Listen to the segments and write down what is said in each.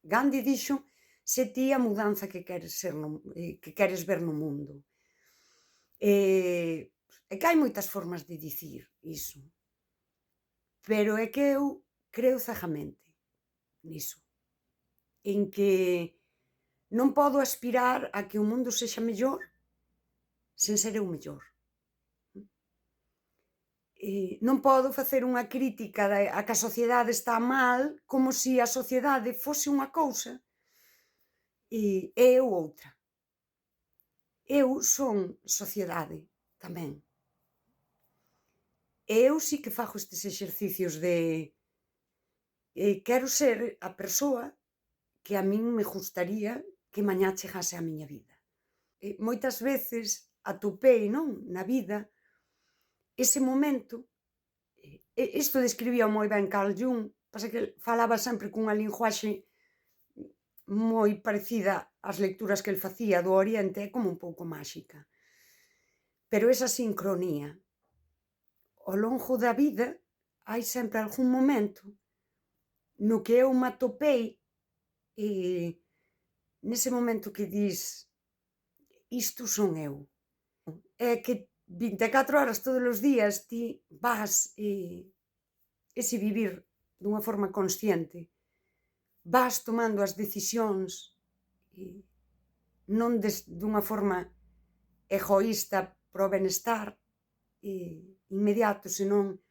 Gandhi dixo: "Se ti a mudanza que queres ser que queres ver no mundo". É que hai moitas formas de dicir iso, pero é que eu creo cegamente niso, en que non podo aspirar a que o mundo sexa mellor sen ser eu mellor. Non podo facer unha crítica a que a sociedade está mal como se a sociedade fose unha cousa e eu outra. Eu son sociedade tamén. E eu si que fago estes exercicios de, quero ser a persoa que a min me gustaría que mañá chegase á miña vida. Moitas veces atopei, non, na vida, ese momento, isto describía moi ben Carl Jung, pasa que el falaba sempre cunha linguaxe moi parecida ás lecturas que el facía do Oriente, é como un pouco máxica. Pero esa sincronía, ao longo da vida, hai sempre algún momento no que eu me atopei, nese momento que dis: "Isto son eu". É que 24 horas todos os días ti vas, ese vivir dunha forma consciente, vas tomando as decisións, non dunha forma egoísta para o benestar inmediato, senón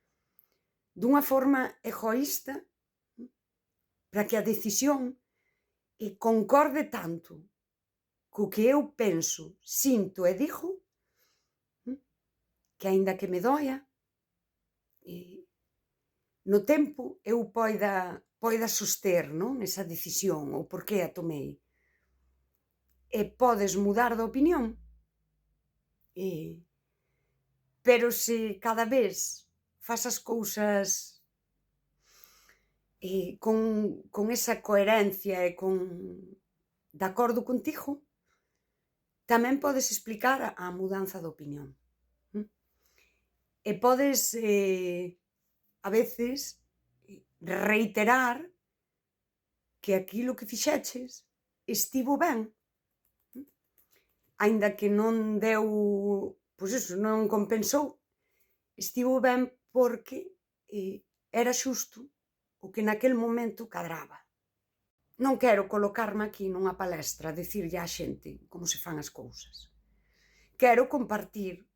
dunha forma egoísta para que a decisión concorde tanto co que eu penso, sinto e digo, que aínda que me doia, no tempo eu poida soster, non, esa decisión ou por que a tomei. E podes mudar de opinión, pero se cada vez fas as cousas, con esa coherencia e de acordo contigo, tamén podes explicar a mudanza de opinión. E podes, a veces, reiterar que aquilo que fixeches estivo ben, aínda que non deu, pois iso, non compensou, estivo ben porque, era xusto o que naquel momento cadraba. Non quero colocarme aquí nunha palestra a dicirlle á xente como se fan as cousas. Quero compartir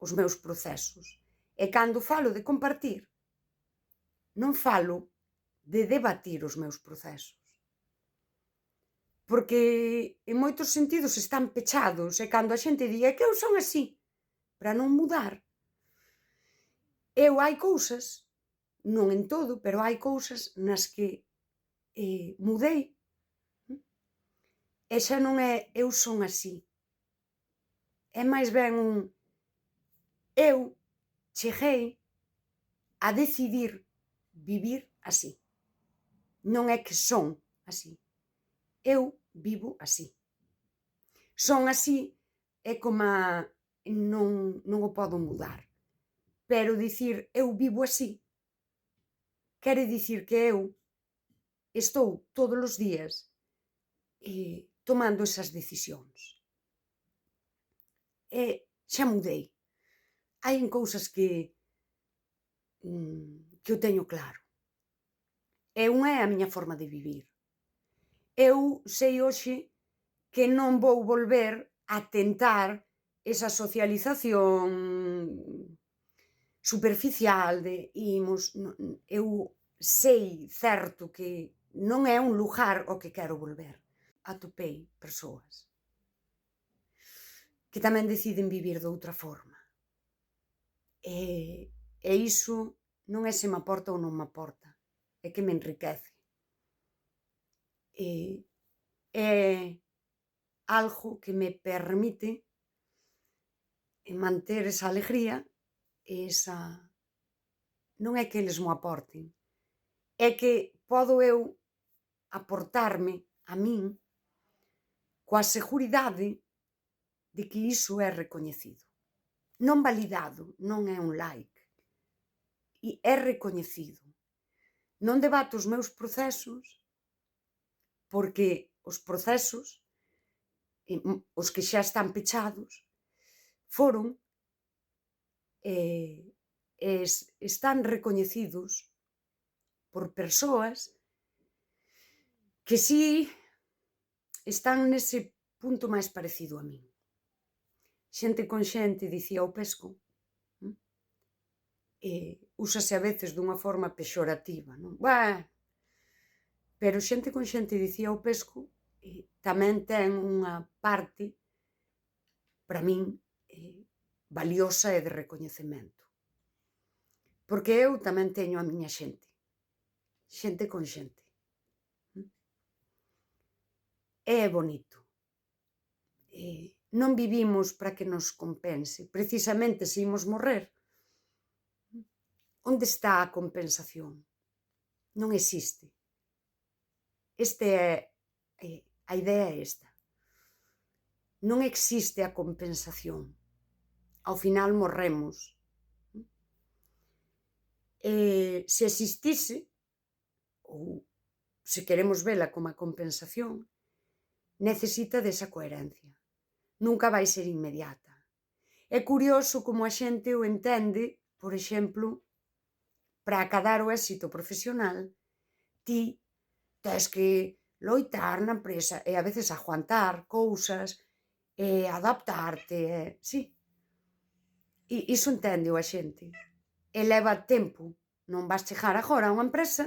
os meus procesos. E cando falo de compartir, non falo de debatir os meus procesos. Porque en moitos sentidos están pechados e cando a xente di: "É que eu son así", para non mudar. Hai cousas, non en todo, pero hai cousas nas que mudei, e xa non é "eu son así", é máis ben un eu cheguei a decidir vivir así. Non é que son así, eu vivo así. Son así é coma non o podo mudar, pero dicir eu vivo así quere dicir que eu estou todos os días tomando esas decisións. Xa mudei. Hai cousas que eu teño claro. E unha é a miña forma de vivir. Eu sei hoxe que non vou volver a tentar esa socialización superficial de imos, eu sei certo que non é un lugar ao que quero volver. Atopei persoas que tamén deciden vivir doutra forma. E iso non é se me aporta ou non me aporta, é que me enriquece. É algo que me permite manter esa alegría e esa, non é que eles mo aporten, é que podo eu aportarme a min coa seguridade de que iso é recoñecido. Non validado, non é un like, é recoñecido. Non debato os meus procesos porque os procesos, os que xa están pechados, foron están recoñecidos por persoas que si están nese punto máis parecido a min. Xente con xente, dicía o Pesco, úsase a veces dunha forma pexorativa, non? Pero xente con xente, dicía o Pesco, tamén ten unha parte, para min, valiosa e de recoñecemento. Porque eu tamén teño a miña xente. Xente con xente. É bonito. Non vivimos para que nos compense. Precisamente se imos morrer, onde está a compensación? Non existe. A idea é esta. Non existe a compensación. Ao final morremos. Se existise, ou se queremos vela como a compensación, necesita desa coherencia. Nunca vai ser inmediata. É curioso como a xente o entende, por exemplo, para acadar o éxito profesional, ti tes que loitar na empresa e a veces aguantar cousas, adaptarte, sí. Iso entende a xente. E leva tempo. Non vas chegar agora a unha empresa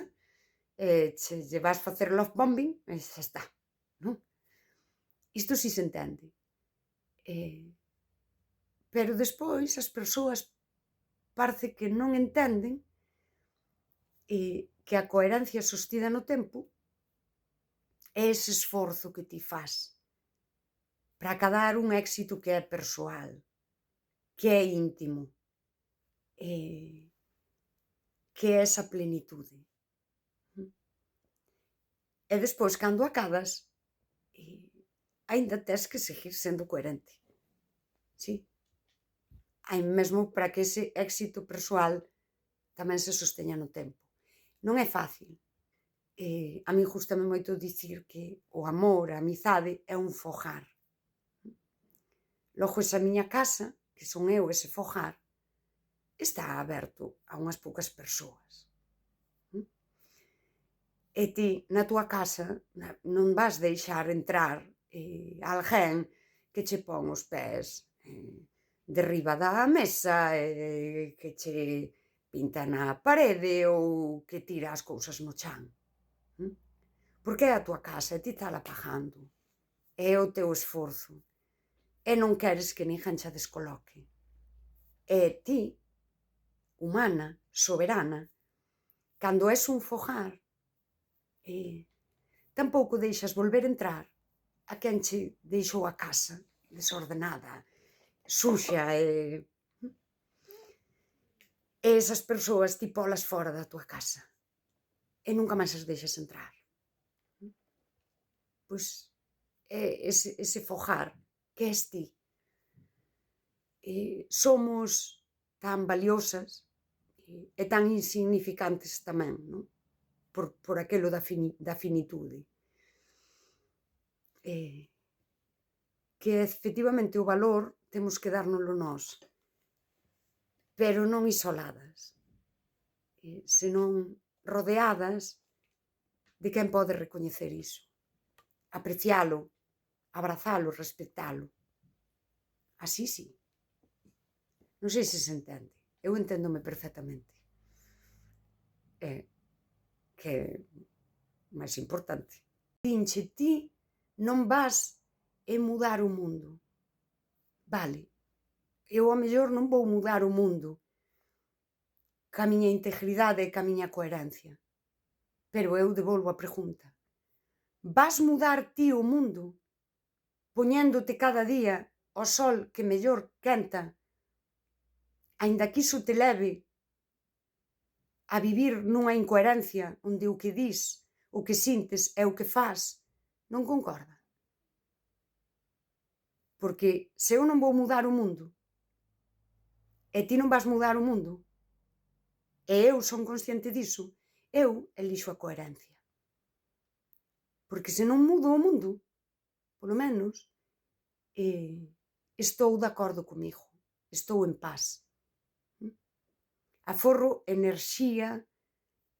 lle vas facer love bombing e xa está, non? Isto si se entende. Pero despois as persoas parece que non entenden que a coherencia sostida no tempo é ese esforzo que ti fas para acadar un éxito que é persoal, que é íntimo, que é esa plenitude. E despois, cando acadas, aínda tes que seguir sendo coherente. Sí. Hai mesmo para que ese éxito persoal tamén se sosteña no tempo. Non é fácil. A mí gústame moito dicir que o amor, a amizade, é un fogar. Logo, esa miña casa, que son eu, ese fogar, está aberto a unhas poucas persoas. E ti, na túa casa, non vas deixar entrar alguén que che pon os pés derriba da mesa, que che pinta na parede ou que tira as cousas no chan. Porque é a túa casa e ti tala pagando. É o teu esforzo. E non queres que ninguén che descoloque. E ti, humana, soberana, cando és un fogar, tampouco deixas volver entrar a quen che deixou a casa desordenada, suxa, e esas persoas ti polas fora da túa casa e nunca máis as deixas entrar. Pois é ese fogar que és ti. Somos tan valiosas e tan insignificantes tamén, non? Por aquelo da finitude. Que efectivamente o valor temos que dárnolo nós, pero non isoladas, senón rodeadas de quen pode recoñecer iso, aprecialo, abrazalo, respectalo. Así sí. Non sei se se entende. Eu enténdome perfectamente. Que é máis importante. Dinche, ti non vas mudar o mundo. Vale, eu ao mellor non vou mudar o mundo ca miña integridade e ca miña coherencia. Pero eu devolvo a pregunta. Vas mudar ti o mundo poñéndote cada día ao sol que mellor quenta, aínda que iso te leve a vivir nunha incoherencia onde o que dis, o que sintes e o que fas non concorda? Porque se eu non vou mudar o mundo e ti non vas mudar o mundo e eu son consciente diso, eu elixo a coherencia. porque se non mudo o mundo, polo menos, estou de acordo comigo, estou en paz. Aforro enerxía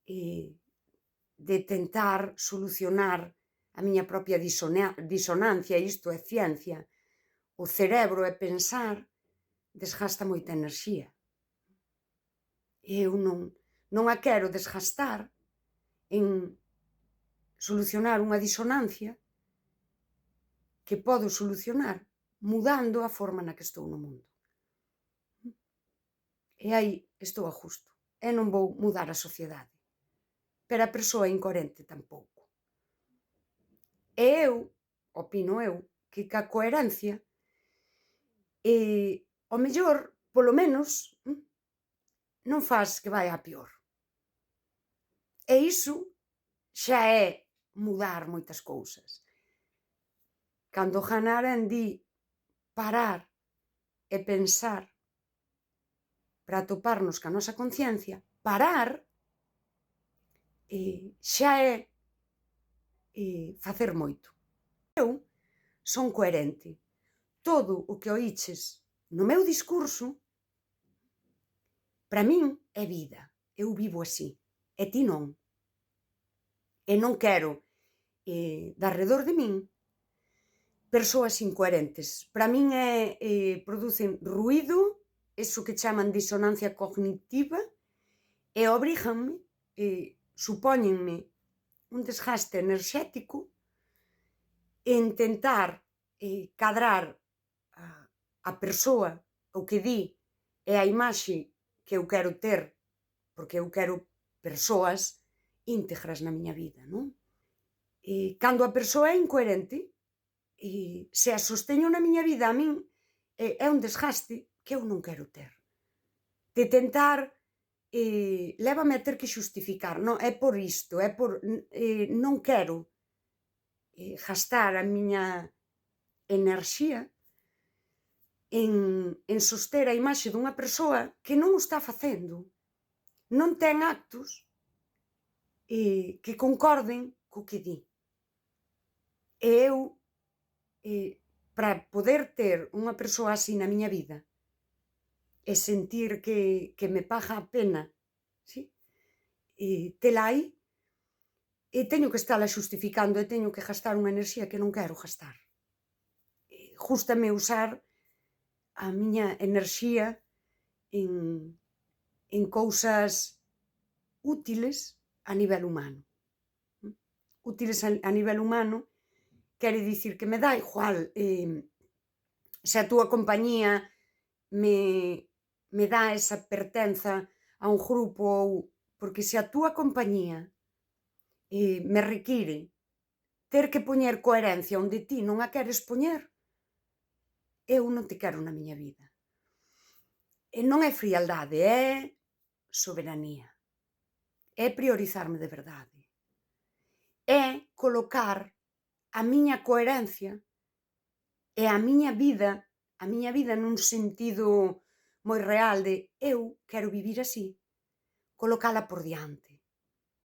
de tentar solucionar a miña propia disonancia, isto é ciencia. O cerebro e pensar desgasta moita enerxía. Eu non a quero desgastar en solucionar unha disonancia que podo solucionar mudando a forma na que estou no mundo. E aí estou a gusto. E non vou mudar a sociedade. Pero a persoa é incoherente tampouco. E eu, opino eu, que ca coherencia, ao mellor, polo menos, non faz que vai a peor. E iso xa é mudar moitas cousas. Cando Hannah Arendt di parar e pensar para atoparnos ca nosa conciencia, parar xa é facer moito. Eu son coherente. Todo o que oíches no meu discurso, para min é vida. Eu vivo así. E ti non. E non quero de arredor de min persoas incoherentes. Para min producen ruído, eso que chaman disonancia cognitiva, e obríganme, supóñenme un desgaste enerxético en tentar cadrar a persoa, o que di e a imaxe que eu quero ter, porque eu quero persoas íntegras na miña vida, non? Cando a persoa é incoherente, se a sosteño na miña vida, a min é un desgaste que eu non quero ter. De tentar, lévame a ter que xustificar, non, é por isto, é por... non quero gastar a miña enerxía en soster a imaxe dunha persoa que non o está facendo. Non ten actos que concorden co que di. E eu, para poder ter unha persoa así na miña vida e sentir que me paga a pena, sí? Tela aí, teño que estala xustificando e teño que gastar unha enerxía que non quero gastar. Gústame usar a miña enerxía en cousas útiles a nivel humano. Útiles a nivel humano quere dicir que me dá igual se a túa compañía me dá esa pertenza a un grupo ou... Porque se a túa compañía me require ter que poñer coherencia onde ti non a queres poñer, eu non te quero na miña vida. E non é frialdade, é soberanía. É priorizarme de verdade. É colocar a miña coherencia e a miña vida nun sentido moi real de eu quero vivir así, colocala por diante.